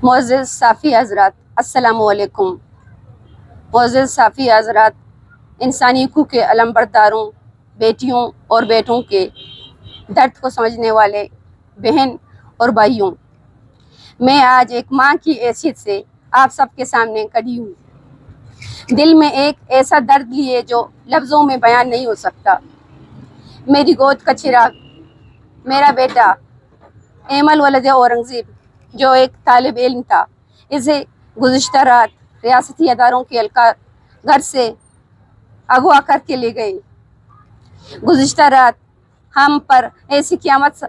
معزز صافی حضرات، السلام علیکم۔ معزز صافی حضرات، انسانی حقوق کے علمبرداروں، بیٹیوں اور بیٹوں کے درد کو سمجھنے والے بہن اور بھائیوں، میں آج ایک ماں کی حیثیت سے آپ سب کے سامنے کھڑی ہوں۔ دل میں ایک ایسا درد لیے جو لفظوں میں بیان نہیں ہو سکتا۔ میری گود کا چراغ، میرا بیٹا ایمل ولد اورنگزیب، جو ایک طالب علم تھا، اسے گزشتہ رات ریاستی اداروں کے اہلکار گھر سے اغوا کر کے لے گئے۔ گزشتہ رات ہم پر ایسی قیامت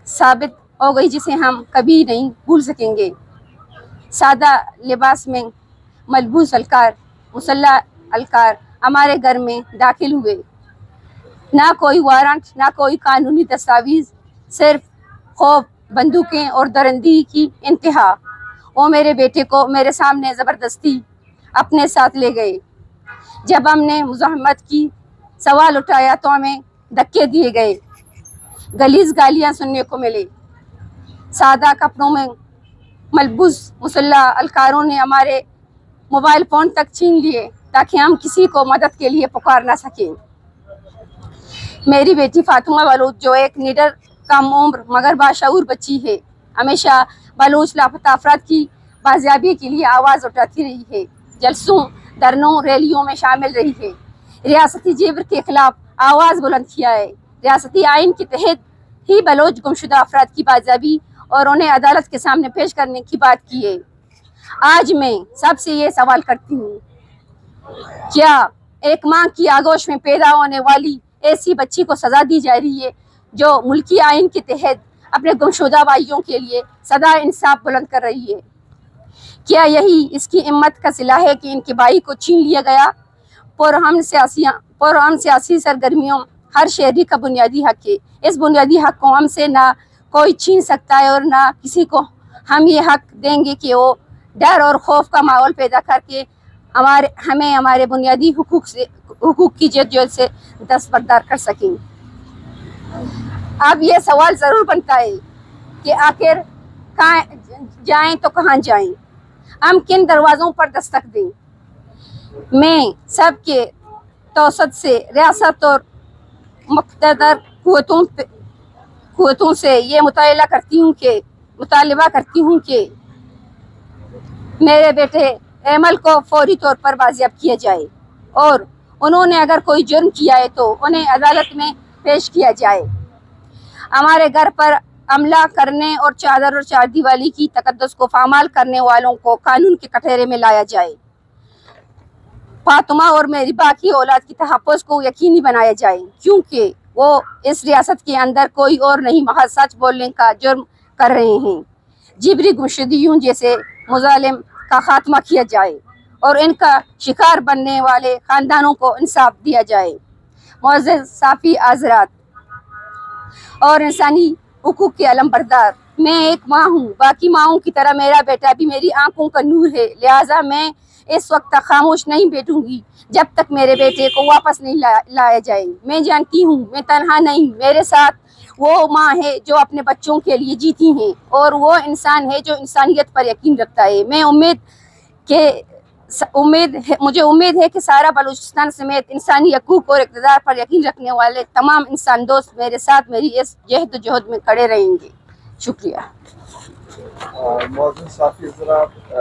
ثابت ہو گئی جسے ہم کبھی نہیں بھول سکیں گے۔ سادہ لباس میں ملبوس اہلکار، مسلح اہلکار ہمارے گھر میں داخل ہوئے۔ نہ کوئی وارنٹ، نہ کوئی قانونی دستاویز، صرف خوف، بندوقیں اور درندگی کی انتہا۔ وہ میرے بیٹے کو میرے سامنے زبردستی اپنے ساتھ لے گئے۔ جب ہم نے مزاحمت کی، سوال اٹھایا تو ہمیں دھکے دیے گئے، غلیظ گالیاں سننے کو ملے۔ سادہ کپڑوں میں ملبوس مسلح اہلکاروں نے ہمارے موبائل فون تک چھین لیے تاکہ ہم کسی کو مدد کے لیے پکار نہ سکیں۔ میری بیٹی فاطمہ بلوچ، جو ایک نڈر، کم عمر مگر باشعور بچی ہے، ہمیشہ بلوچ لاپتہ افراد کی بازیابی کے لیے آواز اٹھاتی رہی ہے، جلسوں، دھرنوں، ریلیوں میں شامل رہی ہے، ریاستی جبر کے خلاف آواز بلند کیا ہے۔ ریاستی آئین کے تحت ہی بلوچ گمشدہ افراد کی بازیابی اور انہیں عدالت کے سامنے پیش کرنے کی بات کی ہے۔ آج میں سب سے یہ سوال کرتی ہوں، کیا ایک ماں کی آغوش میں پیدا ہونے والی ایسی بچی کو سزا دی جا رہی ہے جو ملکی آئین کے تحت اپنے گمشدہ بھائیوں کے لیے صدائے انصاف بلند کر رہی ہے؟ کیا یہی اس کی ہمت کا صلہ ہے کہ ان کے بھائی کو چھین لیا گیا؟ پرامن سیاسی سرگرمیوں ہر شہری کا بنیادی حق ہے۔ اس بنیادی حق کو ہم سے نہ کوئی چھین سکتا ہے اور نہ کسی کو ہم یہ حق دیں گے کہ وہ ڈر اور خوف کا ماحول پیدا کر کے ہمیں ہمارے بنیادی حقوق کی جدوجہد سے دستبردار کر سکیں۔ اب یہ سوال ضرور بنتا ہے کہ آخر جائیں تو کہاں جائیں؟ ہم کن دروازوں پر دستک دیں؟ میں سب کے توسط سے ریاست اور مقتدر قوتوں سے یہ مطالبہ کرتی ہوں کہ میرے بیٹے ایمل کو فوری طور پر بازیاب کیا جائے اور انہوں نے اگر کوئی جرم کیا ہے تو انہیں عدالت میں پیش کیا جائے۔ ہمارے گھر پر حملہ کرنے اور چادر اور چاردیوالی کی تقدس کو پامال کرنے والوں کو قانون کے کٹہرے میں لایا جائے۔ فاطمہ اور میری باقی اولاد کی تحفظ کو یقینی بنایا جائے، کیونکہ وہ اس ریاست کے اندر کوئی اور نہیں محض سچ بولنے کا جرم کر رہے ہیں۔ جبری گمشدگیوں جیسے مظالم کا خاتمہ کیا جائے اور ان کا شکار بننے والے خاندانوں کو انصاف دیا جائے۔ معزز صافی حضرات اور انسانی حقوق کے علمبردار، میں ایک ماں ہوں، باقی ماؤں کی طرح میرا بیٹا بھی میری آنکھوں کا نور ہے، لہٰذا میں اس وقت تک خاموش نہیں بیٹھوں گی جب تک میرے بیٹے کو واپس نہیں لایا جائے۔ میں جانتی ہوں میں تنہا نہیں، میرے ساتھ وہ ماں ہے جو اپنے بچوں کے لیے جیتی ہے اور وہ انسان ہے جو انسانیت پر یقین رکھتا ہے۔ مجھے امید ہے کہ سارا بلوچستان سمیت انسانی حقوق اور اقتدار پر یقین رکھنے والے تمام انسان دوست میرے ساتھ میری اس جہد و جہد میں کھڑے رہیں گے۔ شکریہ۔ معزز صافی حضرات،